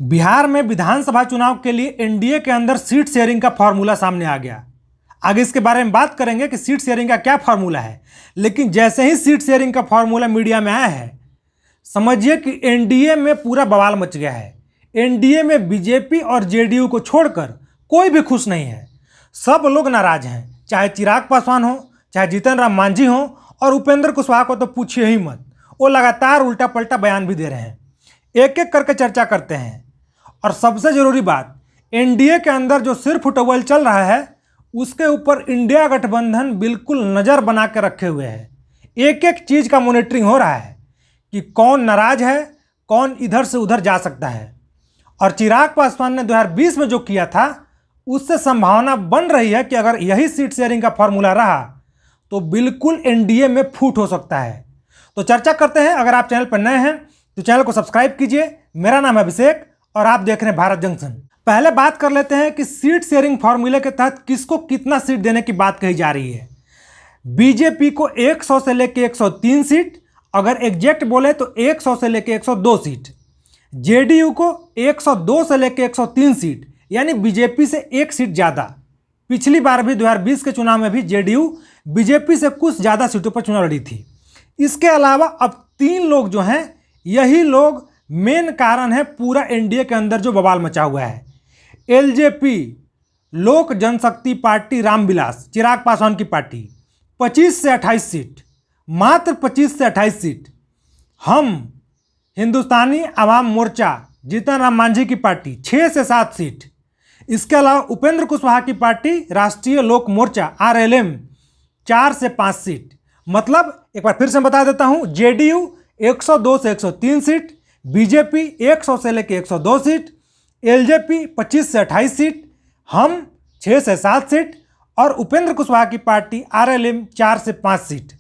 बिहार में विधानसभा चुनाव के लिए एनडीए के अंदर सीट शेयरिंग का फॉर्मूला सामने आ गया। आगे इसके बारे में बात करेंगे कि सीट शेयरिंग का क्या फॉर्मूला है। लेकिन जैसे ही सीट शेयरिंग का फॉर्मूला मीडिया में आया है, समझिए कि एनडीए में पूरा बवाल मच गया है। एनडीए में बीजेपी और जेडीयू को छोड़कर कोई भी खुश नहीं है। सब लोग नाराज हैं, चाहे चिराग पासवान हो, चाहे जीतन राम मांझी हो, और उपेंद्र कुशवाहा को तो पूछिए ही मत। वो लगातार उल्टा पलटा बयान भी दे रहे हैं। एक एक करके चर्चा करते हैं। और सबसे ज़रूरी बात, एनडीए के अंदर जो सिर फुटबॉल चल रहा है, उसके ऊपर इंडिया गठबंधन बिल्कुल नज़र बना के रखे हुए है। एक एक चीज़ का मॉनिटरिंग हो रहा है कि कौन नाराज है, कौन इधर से उधर जा सकता है। और चिराग पासवान ने 2020 में जो किया था, उससे संभावना बन रही है कि अगर यही सीट शेयरिंग का फॉर्मूला रहा तो बिल्कुल एनडीए में फूट हो सकता है। तो चर्चा करते हैं। अगर आप चैनल पर नए हैं तो चैनल को सब्सक्राइब कीजिए। मेरा नाम है अभिषेक और आप देख रहे हैं भारत जंक्शन। पहले बात कर लेते हैं कि सीट शेयरिंग फॉर्मूले के तहत किसको कितना सीट देने की बात कही जा रही है। बीजेपी को 100 से लेकर 103 सीट, अगर एग्जैक्ट बोले तो 100 से लेकर 102 सीट। जेडीयू को 102 से लेकर 103 सीट, यानी बीजेपी से एक सीट ज़्यादा। पिछली बार भी 2020 के चुनाव में भी जेडीयू बीजेपी से कुछ ज़्यादा सीटों पर चुनाव लड़ी थी। इसके अलावा अब 3 लोग जो हैं, यही लोग मेन कारण है पूरा एनडीए के अंदर जो बवाल मचा हुआ है। एलजेपी, लोक जनशक्ति पार्टी रामविलास, चिराग पासवान की पार्टी, 25 से 28 सीट, मात्र 25 से 28 सीट। हम, हिंदुस्तानी आवाम मोर्चा, जीतन राम मांझी की पार्टी, 6 से 7 सीट। इसके अलावा उपेंद्र कुशवाहा की पार्टी राष्ट्रीय लोक मोर्चा आरएलएम, 4 से 5 सीट। मतलब एक बार फिर से बता देता हूं, जेडीयू 102 से 103 सीट, बीजेपी 100 से लेकर 102 सीट, एलजेपी 25 से 28 सीट, हम 6 से 7 सीट, और उपेंद्र कुशवाहा की पार्टी आरएलएम 4 से 5 सीट।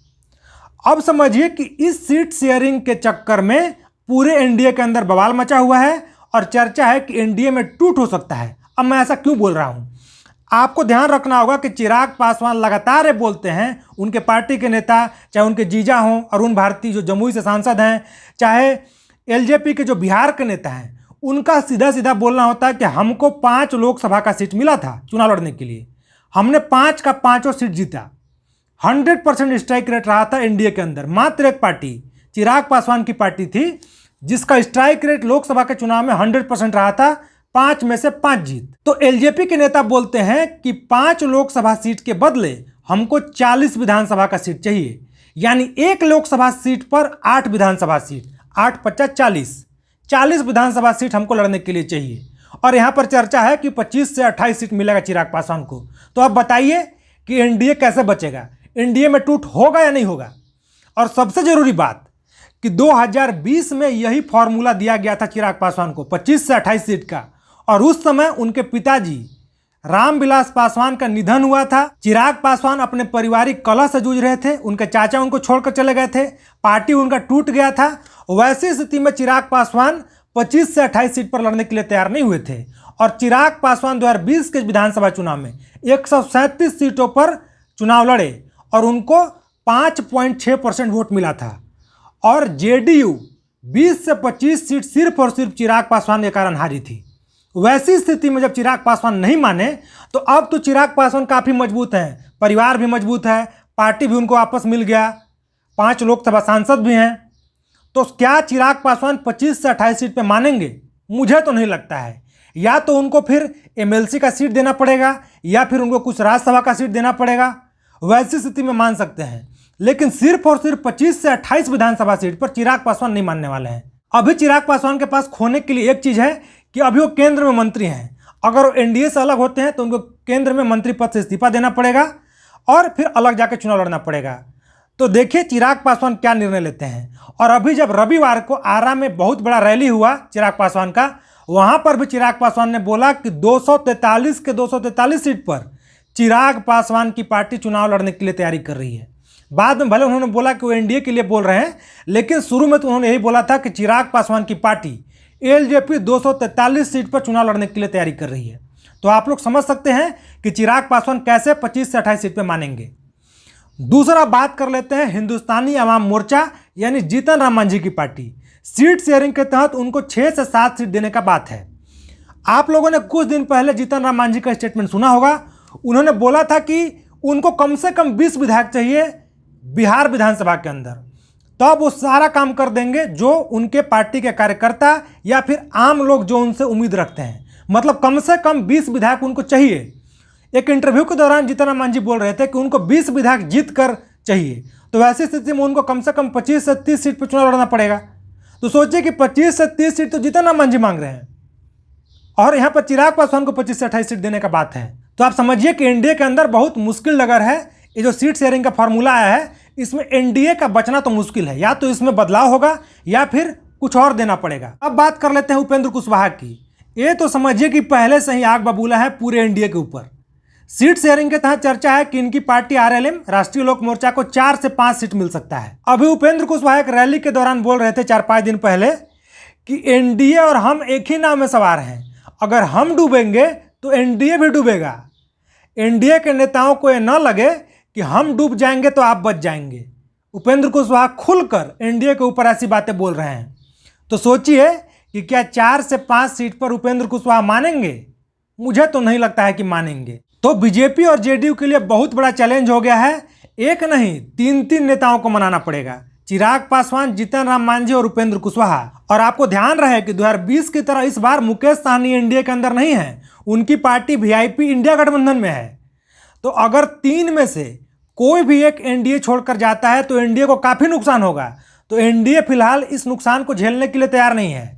अब समझिए कि इस सीट शेयरिंग के चक्कर में पूरे एनडीए के अंदर बवाल मचा हुआ है और चर्चा है कि एनडीए में टूट हो सकता है। अब मैं ऐसा क्यों बोल रहा हूं, आपको ध्यान रखना होगा कि चिराग पासवान लगातार ये बोलते हैं, उनके पार्टी के नेता, चाहे उनके जीजा हों अरुण भारती जो जमुई से सांसद हैं, चाहे एलजेपी के जो बिहार के नेता हैं, उनका सीधा सीधा बोलना होता है कि हमको 5 लोकसभा का सीट मिला था चुनाव लड़ने के लिए, हमने 5 का 5 सीट जीता। 100% स्ट्राइक रेट रहा था एनडीए के अंदर। मात्र एक पार्टी चिराग पासवान की पार्टी थी जिसका स्ट्राइक रेट लोकसभा के चुनाव में 100% रहा था, 5 में से 5 जीत। तो एलजेपी के नेता बोलते हैं कि 5 लोकसभा सीट के बदले हमको 40 विधानसभा का सीट चाहिए, यानी एक लोकसभा सीट पर 8 विधानसभा सीट, 8 × 50 = 40 विधानसभा सीट हमको लड़ने के लिए चाहिए। और यहाँ पर चर्चा है कि 25 से 28 सीट मिलेगा चिराग पासवान को। तो अब बताइए कि एनडीए कैसे बचेगा, एनडीए में टूट होगा या नहीं होगा। और सबसे जरूरी बात कि 2020 में यही फॉर्मूला दिया गया था चिराग पासवान को, 25 से 28 सीट का, और उस समय उनके पिताजी रामविलास पासवान का निधन हुआ था। चिराग पासवान अपने पारिवारिक कलह से जूझ रहे थे, उनके चाचा उनको छोड़कर चले गए थे, पार्टी उनका टूट गया था। वैसी स्थिति में चिराग पासवान 25 से 28 सीट पर लड़ने के लिए तैयार नहीं हुए थे। और चिराग पासवान 2020 के विधानसभा चुनाव में 137 सीटों पर चुनाव लड़े और उनको 5.6% वोट मिला था। और जेडीयू 20 से 25 सीट सिर्फ और सिर्फ चिराग पासवान के कारण हारी थी। वैसी स्थिति में जब चिराग पासवान नहीं माने, तो अब तो चिराग पासवान काफ़ी मजबूत हैं, परिवार भी मजबूत है, पार्टी भी उनको वापस मिल गया, 5 लोकसभा सांसद भी हैं। तो क्या चिराग पासवान 25 से 28 सीट पे मानेंगे? मुझे तो नहीं लगता है। या तो उनको फिर एमएलसी का सीट देना पड़ेगा, या फिर उनको कुछ राज्यसभा का सीट देना पड़ेगा। वैसी स्थिति में मान सकते हैं, लेकिन सिर्फ और सिर्फ 25 से 28 विधानसभा सीट पर चिराग पासवान नहीं मानने वाले हैं। अभी चिराग पासवान के पास खोने के लिए एक चीज़ है कि अभी वो केंद्र में मंत्री हैं। अगर वो एनडीए से अलग होते हैं तो उनको केंद्र में मंत्री पद से इस्तीफा देना पड़ेगा और फिर अलग जाकर चुनाव लड़ना पड़ेगा। तो देखिए चिराग पासवान क्या निर्णय लेते हैं। और अभी जब रविवार को आरा में बहुत बड़ा रैली हुआ चिराग पासवान का, वहाँ पर भी चिराग पासवान ने बोला कि 243 के 243 सीट पर चिराग पासवान की पार्टी चुनाव लड़ने के लिए तैयारी कर रही है। बाद में भले उन्होंने बोला कि वो एनडीए के लिए बोल रहे हैं, लेकिन शुरू में तो उन्होंने यही बोला था कि चिराग पासवान की पार्टी एलजेपी 243 सीट पर चुनाव लड़ने के लिए तैयारी कर रही है। तो आप लोग समझ सकते हैं कि चिराग पासवान कैसे 25 से 28 सीट पर मानेंगे। दूसरा बात कर लेते हैं हिंदुस्तानी आवाम मोर्चा यानी जीतन राम मांझी की पार्टी। सीट शेयरिंग के तहत उनको 6 से 7 सीट देने का बात है। आप लोगों ने कुछ दिन पहले जीतन राम मांझी का स्टेटमेंट सुना होगा। उन्होंने बोला था कि उनको कम से कम 20 विधायक चाहिए बिहार विधानसभा के अंदर, तब वो सारा काम कर देंगे जो उनके पार्टी के कार्यकर्ता या फिर आम लोग जो उनसे उम्मीद रखते हैं। मतलब कम से कम 20 विधायक उनको चाहिए। एक इंटरव्यू के दौरान जीतन राम मांझी बोल रहे थे कि उनको 20 विधायक जीत कर चाहिए, तो वैसी स्थिति में उनको कम से कम 25 से 30 सीट पर चुनाव लड़ना पड़ेगा। तो सोचिए कि 25 से 30 सीट तो जीतन राम मांझी मांग रहे हैं और यहाँ पर चिराग पासवान को 25 से 28 सीट देने का बात है। तो आप समझिए कि एनडीए के अंदर बहुत मुश्किल नगर है। ये जो सीट शेयरिंग का फॉर्मूला आया है, इसमें एनडीए का बचना तो मुश्किल है। या तो इसमें बदलाव होगा या फिर कुछ और देना पड़ेगा। अब बात कर लेते हैं उपेंद्र कुशवाहा की। ये तो समझिए कि पहले से ही आग बबूला है पूरे एनडीए के ऊपर। सीट शेयरिंग के तहत चर्चा है कि इनकी पार्टी आरएलएम राष्ट्रीय लोक मोर्चा को 4 से 5 सीट मिल सकता है। अभी उपेंद्र कुशवाहा एक रैली के दौरान बोल रहे थे 4-5 दिन पहले कि एनडीए और हम एक ही नाव में सवार हैं, अगर हम डूबेंगे तो एनडीए भी डूबेगा। एनडीए के नेताओं को ये न लगे कि हम डूब जाएंगे तो आप बच जाएंगे। उपेंद्र कुशवाहा खुलकर एनडीए के ऊपर ऐसी बातें बोल रहे हैं। तो सोचिए कि क्या 4 से 5 सीट पर उपेंद्र कुशवाहा मानेंगे? मुझे तो नहीं लगता है कि मानेंगे। तो बीजेपी और जेडीयू के लिए बहुत बड़ा चैलेंज हो गया है। एक नहीं 3-3 नेताओं को मनाना पड़ेगा, चिराग पासवान, जीतन राम मांझी और उपेंद्र कुशवाहा। और आपको ध्यान रहे कि 2020 की तरह इस बार मुकेश सहनी एनडीए के अंदर नहीं है, उनकी पार्टी वीआईपी इंडिया गठबंधन में है। तो अगर 3 में से कोई भी एक एनडीए छोड़कर जाता है तो एनडीए को काफ़ी नुकसान होगा। तो एनडीए फिलहाल इस नुकसान को झेलने के लिए तैयार नहीं है।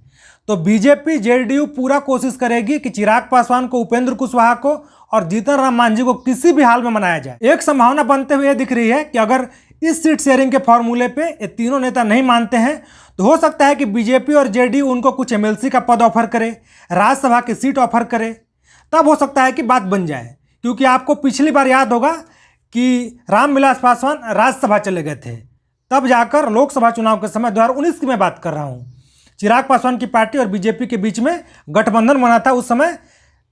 तो बीजेपी जेडीयू पूरा कोशिश करेगी कि चिराग पासवान को, उपेंद्र कुशवाहा को और जीतन राम मांझी को किसी भी हाल में मनाया जाए। एक संभावना बनते हुए दिख रही है कि अगर इस सीट शेयरिंग के फॉर्मूले पे ये तीनों नेता नहीं मानते हैं तो हो सकता है कि बीजेपी और जेडीयू उनको कुछ एमएलसी का पद ऑफर करे, राज्यसभा की सीट ऑफर करे, तब हो सकता है कि बात बन जाए। क्योंकि आपको पिछली बार याद होगा कि रामविलास पासवान राज्यसभा चले गए थे, तब जाकर लोकसभा चुनाव के समय 2019 की मैं बात कर रहा हूँ, चिराग पासवान की पार्टी और बीजेपी के बीच में गठबंधन बना था। उस समय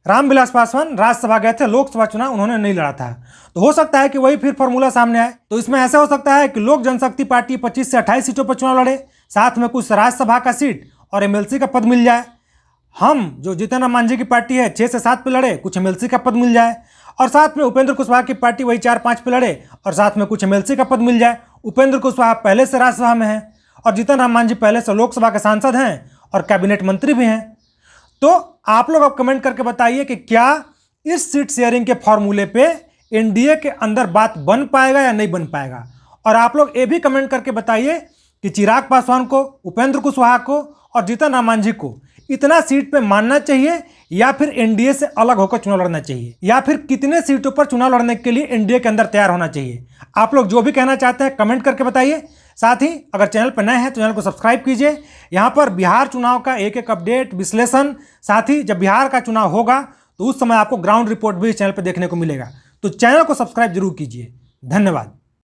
रामविलास पासवान राज्यसभा गए थे, लोकसभा चुनाव उन्होंने नहीं लड़ा था। तो हो सकता है कि वही फिर फॉर्मूला सामने आए। तो इसमें ऐसा हो सकता है कि लोक जनशक्ति पार्टी 25 से 28 सीटों पर चुनाव लड़े, साथ में कुछ राज्यसभा का सीट और एमएलसी का पद मिल जाए। हम जो जीतन राम मांझी की पार्टी है 6 से 7 पे लड़े, कुछ एमएलसी का पद मिल जाए। और साथ में उपेंद्र कुशवाहा की पार्टी वही 4-5 पे लड़े और साथ में कुछ एमएलसी का पद मिल जाए। उपेंद्र कुशवाहा पहले से राज्यसभा में हैं और जीतन राम मांझी पहले से लोकसभा के सांसद हैं और कैबिनेट मंत्री भी हैं। तो आप लोग अब कमेंट करके बताइए कि क्या इस सीट शेयरिंग के फॉर्मूले पे एनडीए के अंदर बात बन पाएगा या नहीं बन पाएगा। और आप लोग ये भी कमेंट करके बताइए कि चिराग पासवान को, उपेंद्र कुशवाहा को और जीतन राम मांझी को इतना सीट पे मानना चाहिए या फिर एनडीए से अलग होकर चुनाव लड़ना चाहिए, या फिर कितने सीटों पर चुनाव लड़ने के लिए एनडीए के अंदर तैयार होना चाहिए। आप लोग जो भी कहना चाहते हैं कमेंट करके बताइए। साथ ही अगर चैनल पर नए हैं तो चैनल को सब्सक्राइब कीजिए। यहाँ पर बिहार चुनाव का एक अपडेट, विश्लेषण, साथ ही जब बिहार का चुनाव होगा तो उस समय आपको ग्राउंड रिपोर्ट भी इस चैनल पर देखने को मिलेगा। तो चैनल को सब्सक्राइब जरूर कीजिए। धन्यवाद।